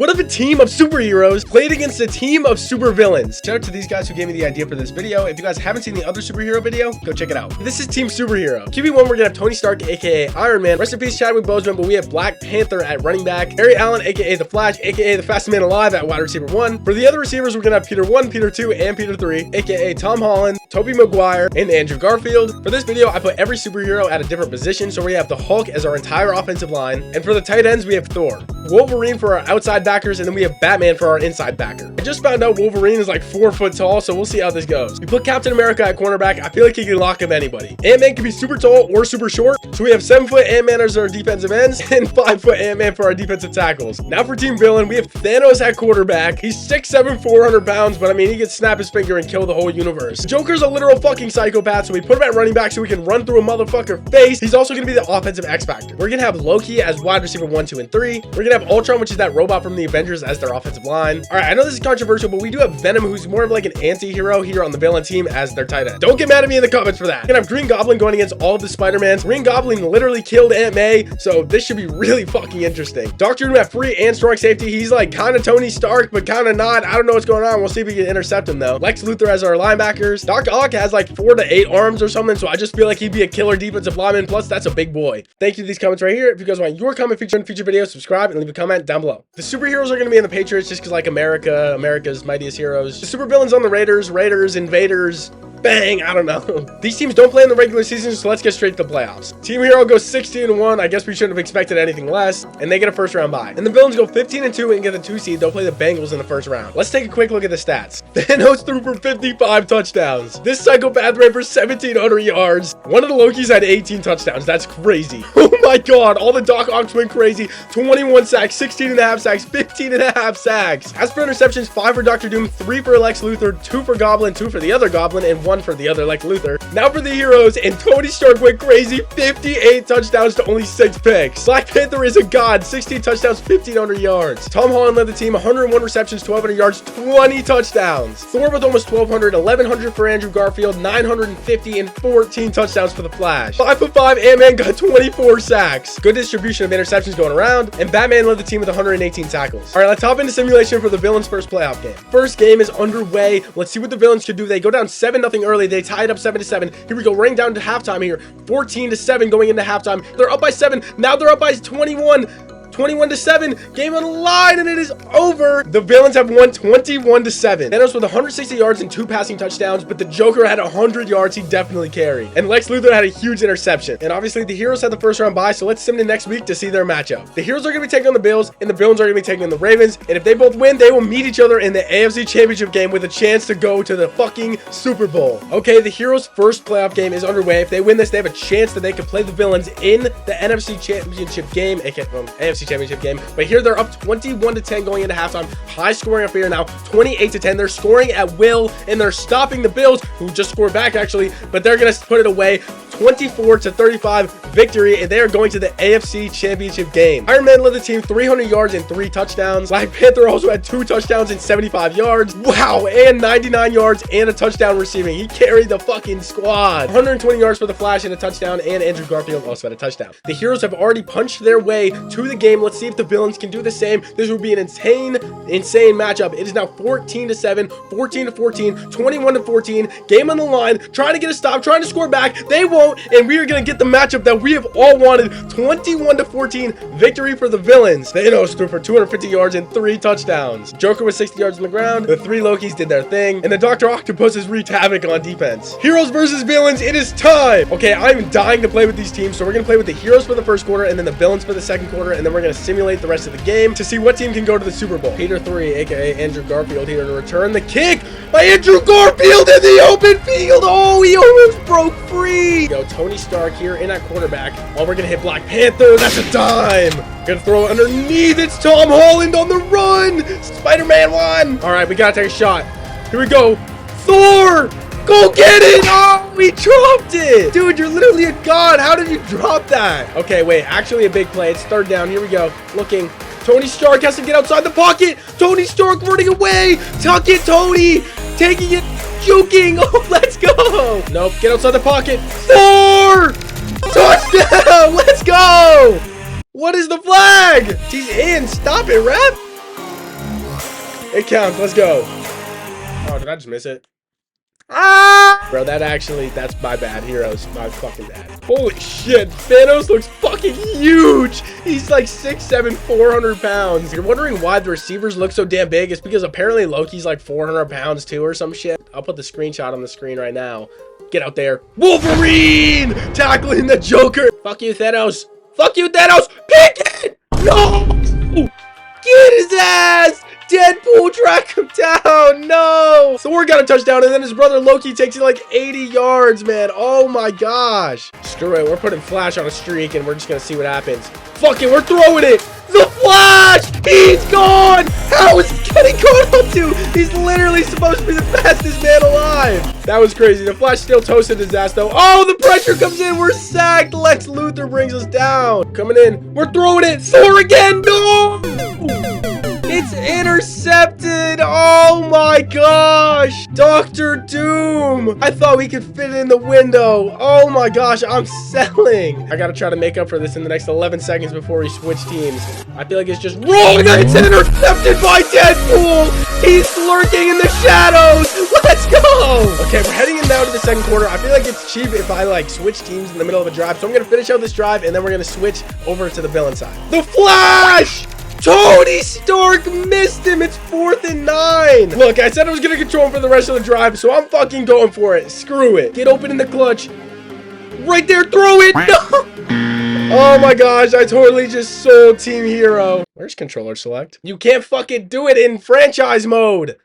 What if a team of superheroes played against a team of supervillains? Shout out to these guys who gave me the idea for this video. If you guys haven't seen the other superhero video, go check it out. This is Team Superhero. QB1, we're gonna have Tony Stark, aka Iron Man. Rest in peace, Chadwick Boseman, but we have Black Panther at running back. Barry Allen, aka The Flash, aka the fastest man alive at wide receiver 1. For the other receivers, we're gonna have Peter 1, Peter 2, and Peter 3, aka Tom Holland, Tobey Maguire, and Andrew Garfield. For this video, I put every superhero at a different position, so we have the Hulk as our entire offensive line. And for the tight ends, we have Thor, Wolverine for our outside backers, and then we have Batman for our inside backer. I just found out Wolverine is like 4 foot tall, so we'll see how this goes. We put Captain America at cornerback. I feel like he can lock up anybody. Ant-Man can be super tall or super short, so we have 7-foot Ant-Man as our defensive ends and 5-foot Ant-Man for our defensive tackles. Now for Team Villain, we have Thanos at quarterback. He's 6'7", 400 pounds, but I mean, he can snap his finger and kill the whole universe. Joker's a literal fucking psychopath, so we put him at running back so we can run through a motherfucker face. He's also gonna be the offensive X Factor. We're gonna have Loki as wide receiver 1, 2, and 3. We're gonna have Ultron, which is that robot from the Avengers, as their offensive line. All right, I know this is controversial, but we do have Venom, who's more of like an anti-hero here on the villain team, as their tight end. Don't get mad at me in the comments for that. We're gonna have Green Goblin going against all of the Spider-Mans. Green Goblin literally killed Aunt May, so this should be really fucking interesting. Doctor Doom at free and strong safety. He's like kind of Tony Stark, but kind of not. I don't know what's going on. We'll see if we can intercept him though. Lex Luthor as our linebackers. Doc Ock has like 4 to 8 arms or something, so I just feel like he'd be a killer defensive lineman. Plus, that's a big boy. Thank you to these comments right here. If you guys want your comment featured in future videos, subscribe and leave a comment down below. The superheroes are going to be in the Patriots just because like America's mightiest heroes. The supervillains on the Raiders, Invaders. Bang, I don't know. These teams don't play in the regular season, so let's get straight to the playoffs. Team Hero goes 16-1. I guess we shouldn't have expected anything less, and they get a first round bye. And the Villains go 15-2 and get the 2 seed. They'll play the Bengals in the first round. Let's take a quick look at the stats. Thanos threw for 55 touchdowns. This psychopath ran for 1,700 yards. One of the Lokis had 18 touchdowns. That's crazy. Oh my god, all the Doc Ocks went crazy. 21 sacks, 16.5 sacks, 15.5 sacks. As for interceptions, 5 for Doctor Doom, 3 for Lex Luthor, 2 for Goblin, 2 for the other Goblin, and 1 for the other Lex Luthor. Now for the heroes, and Tony Stark went crazy, 58 touchdowns to only 6 picks. Black Panther is a god, 16 touchdowns, 1,500 yards. Tom Holland led the team, 101 receptions, 1,200 yards, 20 touchdowns. Thor with almost 1,200, 1,100 for Andrew Garfield, 950, and 14 touchdowns for the Flash. 5'5" Ant-Man got 24 sacks. Good distribution of interceptions going around, and Batman led the team with 118 tackles. All right, let's hop into simulation for the Villains' first playoff game. First game is underway. Let's see what the Villains can do. They go down 7-0 early. They tied up 7-7. Here we go, running down to halftime here. 14-7 going into halftime. They're up by 7. Now they're up by 21. 21-7, game on the line, and it is over. The Villains have won 21-7. Thanos with 160 yards and 2 passing touchdowns, but the Joker had 100 yards. He definitely carried. And Lex Luthor had a huge interception. And obviously the heroes had the first round bye, so let's sim to next week to see their matchup. The heroes are going to be taking on the Bills, and the Villains are going to be taking on the Ravens. And if they both win, they will meet each other in the AFC Championship game with a chance to go to the fucking Super Bowl. Okay, the heroes' first playoff game is underway. If they win this, they have a chance that they could play the Villains in the NFC Championship game, AFC Championship game. But here they're up 21-10 going into halftime. High scoring affair now, 28-10. They're scoring at will, and they're stopping the Bills, who just scored back actually, but they're gonna put it away. 24-35 victory, and they are going to the AFC Championship game. Iron Man led the team, 300 yards and 3 touchdowns. Black Panther also had 2 touchdowns and 75 yards. Wow, and 99 yards and a touchdown receiving. He carried the fucking squad. 120 yards for the Flash and a touchdown, and Andrew Garfield also had a touchdown. The heroes have already punched their way to the game. Let's see if the Villains can do the same. This would be an insane matchup. It is now 14-7, 14-14, 21-14. Game on the line, trying to get a stop, trying to score back. They won't. And we are going to get the matchup that we have all wanted. 21-14 victory for the Villains. Thanos threw for 250 yards and 3 touchdowns. Joker with 60 yards on the ground. The 3 Lokis did their thing, and the Dr. Octopus has wreaked havoc on defense. Heroes versus Villains, it is time. Okay, I'm dying to play with these teams, so we're going to play with the heroes for the first quarter and then the Villains for the second quarter, and then we're going to simulate the rest of the game to see what team can go to the Super Bowl. Peter 3, aka Andrew Garfield, here to return the kick by Andrew Garfield in the open field. Oh, he almost broke free. Go Tony Stark here in at quarterback. Oh, we're gonna hit Black Panther. That's a dime. Gonna throw it underneath. It's Tom Holland on the run. Spider-Man 1. All right, we gotta take a shot. Here we go. Thor, go get it. Oh, we dropped it. Dude, you're literally a god. How did you drop that? Okay, wait, actually a big play. It's 3rd down. Here we go. Looking. Tony Stark has to get outside the pocket. Tony Stark running away. Tuck it, Tony. Taking it. Juking. Oh, let's go. Nope. Get outside the pocket. Thor. Touchdown. Let's go. What is the flag? He's in. Stop it, ref. It counts. Let's go. Oh, did I just miss it? Ah! Bro, that's my bad. Heroes, my fucking bad. Holy shit, Thanos looks fucking huge. He's like 6'7", 400 pounds. You're wondering why the receivers look so damn big. It's because apparently Loki's like 400 pounds too or some shit. I'll put the screenshot on the screen right now. Get out there. Wolverine tackling the Joker. Fuck you, Thanos. Fuck you, Thanos. Pick it. No. Get his ass. Deadpool, track him down. No. Thor got a touchdown, and then his brother Loki takes it like 80 yards, man. Oh my gosh. Screw it. We're putting Flash on a streak, and we're just going to see what happens. Fuck it. We're throwing it. The Flash. He's gone. How is he getting caught up to? He's literally supposed to be the fastest man alive. That was crazy. The Flash still toasted his ass, though. Oh, the pressure comes in. We're sacked. Lex Luthor brings us down. Coming in. We're throwing it. Thor again. No. It's intercepted. Oh my gosh. Dr. Doom. I thought we could fit it in the window. Oh my gosh. I'm selling. I got to try to make up for this in the next 11 seconds before we switch teams. I feel like it's just rolling. It's intercepted by Deadpool. He's lurking in the shadows. Let's go. Okay, we're heading in now to the second quarter. I feel like it's cheap if I like switch teams in the middle of a drive. So I'm going to finish out this drive and then we're going to switch over to the villain side. The Flash. Tony Stark missed him. It's 4th and 9. Look, I said I was going to control him for the rest of the drive, so I'm fucking going for it. Screw it. Get open in the clutch. Right there. Throw it. No. Oh my gosh. I totally just sold Team Hero. Where's controller select? You can't fucking do it in franchise mode.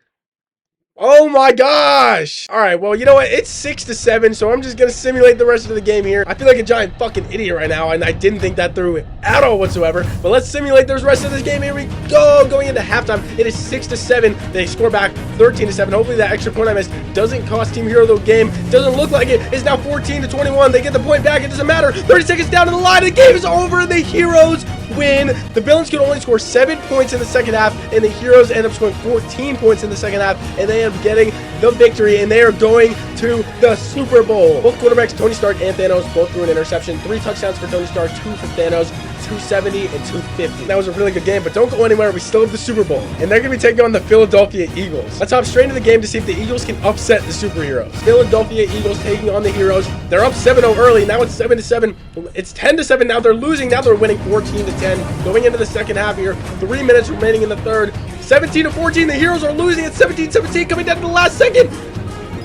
Oh my gosh. All right, well, you know what? It's 6-7, so I'm just going to simulate the rest of the game here. I feel like a giant fucking idiot right now, and I didn't think that through at all whatsoever. But let's simulate the rest of this game. Here we go. Going into halftime, it is 6-7. They score back 13-7. Hopefully that extra point I missed doesn't cost Team Hero the game. Doesn't look like it. It's now 14-21. They get the point back. It doesn't matter. 30 seconds down to the line. The game is over, and the Heroes win. The villains could only score 7 points in the second half, and the Heroes end up scoring 14 points in the second half, and they end up getting the victory, and they are going to the Super Bowl. Both quarterbacks, Tony Stark and Thanos, both threw an interception. 3 touchdowns for Tony Stark, 2 for Thanos, 270 and 250. That was a really good game, but don't go anywhere. We still have the Super Bowl, and they're going to be taking on the Philadelphia Eagles. Let's hop straight into the game to see if the Eagles can upset the superheroes. Philadelphia Eagles taking on the Heroes. They're up 7-0 early. Now it's 7-7. It's 10-7. Now they're losing. Now they're winning 14-10. Going into the second half here. 3 minutes remaining in the third. 17-14. The Heroes are losing at 17-17. Coming down to the last second.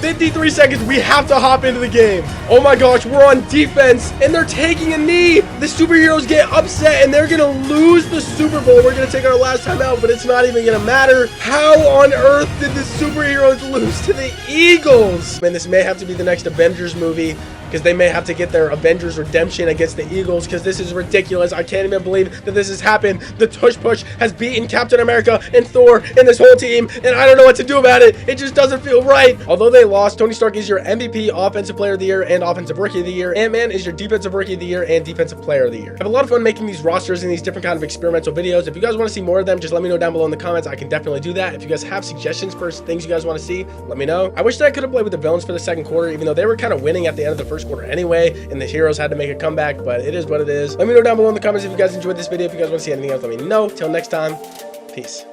53 seconds. We have to hop into the game. Oh my gosh, we're on defense and they're taking a knee. The superheroes get upset and they're gonna lose the Super Bowl. We're gonna take our last time out, but it's not even gonna matter. How on earth did the superheroes lose to the Eagles? Man, this may have to be the next Avengers movie, because they may have to get their Avengers redemption against the Eagles, because this is ridiculous. I can't even believe that this has happened. The Tush Push has beaten Captain America and Thor and this whole team, and I don't know what to do about it. It just doesn't feel right. Although they lost, Tony Stark is your MVP, Offensive Player of the Year, and Offensive Rookie of the Year. Ant-Man is your Defensive Rookie of the Year and Defensive Player of the Year. I have a lot of fun making these rosters and these different kind of experimental videos. If you guys want to see more of them, just let me know down below in the comments. I can definitely do that. If you guys have suggestions for things you guys want to see, let me know. I wish that I could have played with the villains for the second quarter, even though they were kind of winning at the end of the first quarter anyway, and the Heroes had to make a comeback, but it is what it is. Let me know down below in the comments if you guys enjoyed this video. If you guys want to see anything else, let me know. Till next time, peace.